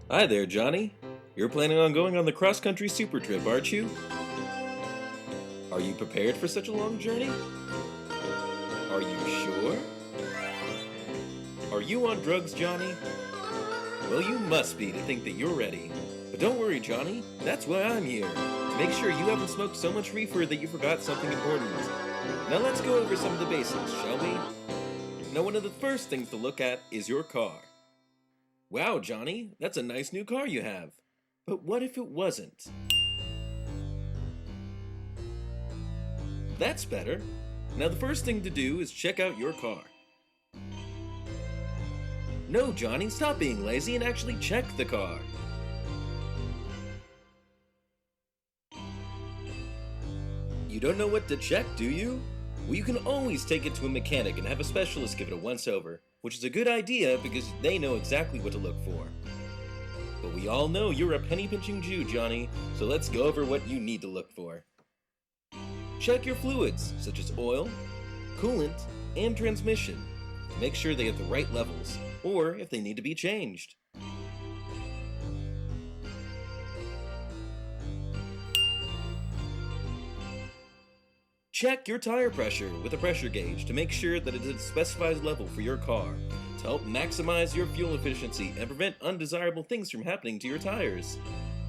Hi there, Johnny. You're planning on going on the cross-country Supertrip, aren't you? Are you prepared for such a long journey? Are you sure? Are you on drugs, Johnny? Well, you must be to think that you're ready. But don't worry, Johnny. That's why I'm here. To make sure you haven't smoked so much reefer that you forgot something important. Now let's go over some of the basics, shall we? Now, one of the first things to look at is your car. Wow, Johnny, that's a nice new car you have. But what if it wasn't? That's better. Now the first thing to do is check out your car. No, Johnny, stop being lazy and actually check the car. You don't know what to check, do you? Well, you can always take it to a mechanic and have a specialist give it a once-over, which is a good idea because they know exactly what to look for. But we all know you're a penny-pinching Jew, Johnny, so let's go over what you need to look for. Check your fluids, such as oil, coolant, and transmission. Make sure they have the right levels, or if they need to be changed. Check your tire pressure with a pressure gauge to make sure that it is a specified level for your car to help maximize your fuel efficiency and prevent undesirable things from happening to your tires.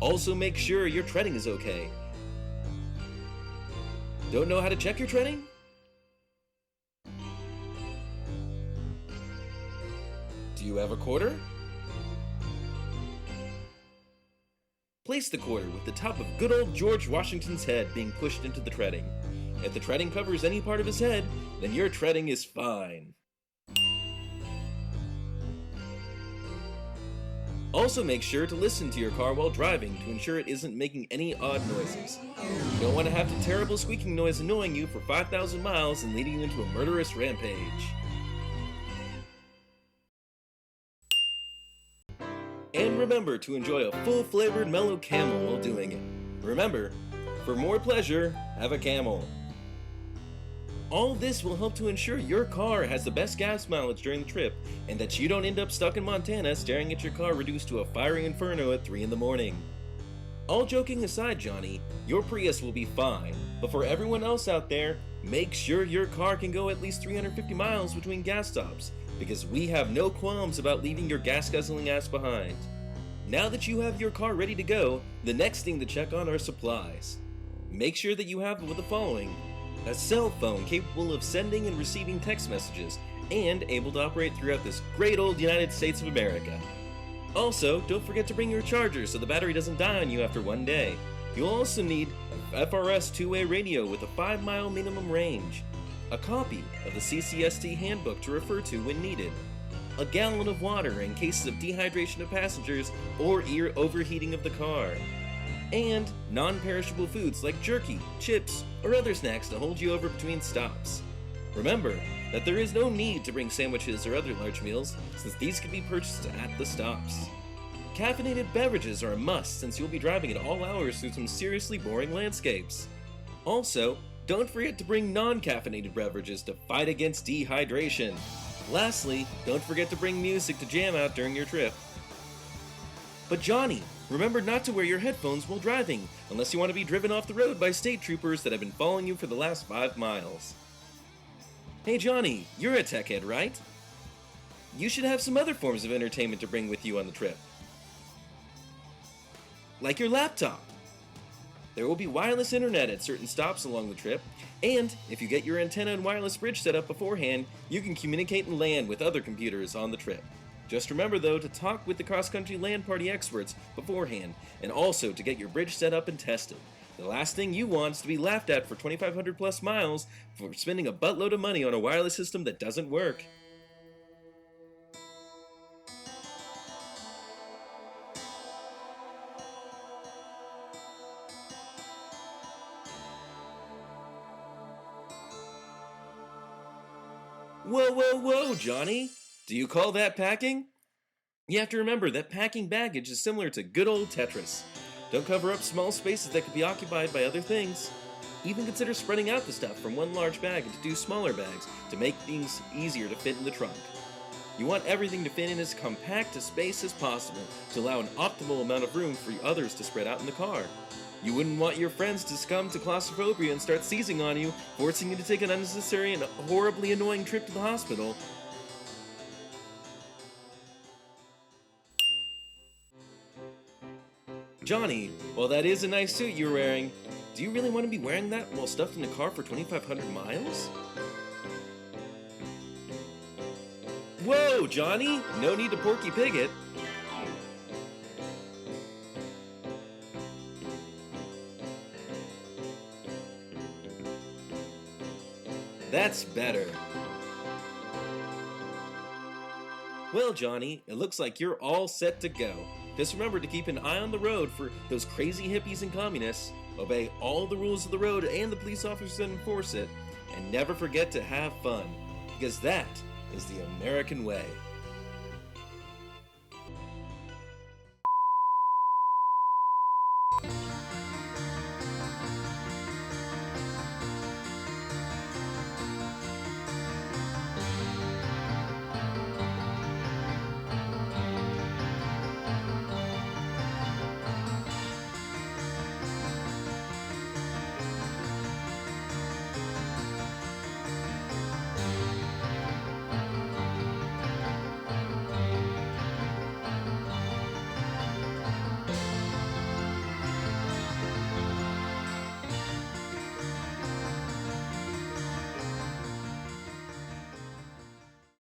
Also make sure your treading is okay. Don't know how to check your treading? Do you have a quarter? Place the quarter with the top of good old George Washington's head being pushed into the treading. If the treading covers any part of his head, then your treading is fine. Also make sure to listen to your car while driving to ensure it isn't making any odd noises. You don't want to have the terrible squeaking noise annoying you for 5,000 miles and leading you into a murderous rampage. And remember to enjoy a full-flavored mellow Camel while doing it. Remember, for more pleasure, have a Camel. All this will help to ensure your car has the best gas mileage during the trip, and that you don't end up stuck in Montana staring at your car reduced to a fiery inferno at 3 in the morning. All joking aside, Johnny, your Prius will be fine, but for everyone else out there, make sure your car can go at least 350 miles between gas stops, because we have no qualms about leaving your gas-guzzling ass behind. Now that you have your car ready to go, the next thing to check on are supplies. Make sure that you have the following: a cell phone capable of sending and receiving text messages, and able to operate throughout this great old United States of America. Also, don't forget to bring your charger so the battery doesn't die on you after one day. You'll also need a FRS two-way radio with a 5-mile minimum range, a copy of the CCST handbook to refer to when needed, a gallon of water in cases of dehydration of passengers or ear overheating of the car, and non-perishable foods like jerky, chips, or other snacks to hold you over between stops. Remember that there is no need to bring sandwiches or other large meals, since these can be purchased at the stops. Caffeinated beverages are a must, since you'll be driving at all hours through some seriously boring landscapes. Also, don't forget to bring non-caffeinated beverages to fight against dehydration. Lastly, don't forget to bring music to jam out during your trip. But Johnny, remember not to wear your headphones while driving, unless you want to be driven off the road by state troopers that have been following you for the last 5 miles. Hey Johnny, you're a tech head, right? You should have some other forms of entertainment to bring with you on the trip. Like your laptop. There will be wireless internet at certain stops along the trip, and if you get your antenna and wireless bridge set up beforehand, you can communicate and LAN with other computers on the trip. Just remember though to talk with the cross-country LAN party experts beforehand, and also to get your bridge set up and tested. The last thing you want is to be laughed at for 2,500 plus miles for spending a buttload of money on a wireless system that doesn't work. Whoa, whoa, whoa, Johnny! Do you call that packing? You have to remember that packing baggage is similar to good old Tetris. Don't cover up small spaces that could be occupied by other things. Even consider spreading out the stuff from one large bag into 2 smaller bags to make things easier to fit in the trunk. You want everything to fit in as compact a space as possible to allow an optimal amount of room for others to spread out in the car. You wouldn't want your friends to succumb to claustrophobia and start seizing on you, forcing you to take an unnecessary and horribly annoying trip to the hospital. Johnny, while that is a nice suit you're wearing, do you really want to be wearing that while stuffed in the car for 2,500 miles? Whoa, Johnny! No need to Porky Pig it. That's better. Well, Johnny, it looks like you're all set to go. Just remember to keep an eye on the road for those crazy hippies and communists, obey all the rules of the road and the police officers that enforce it, and never forget to have fun, because that is the American way.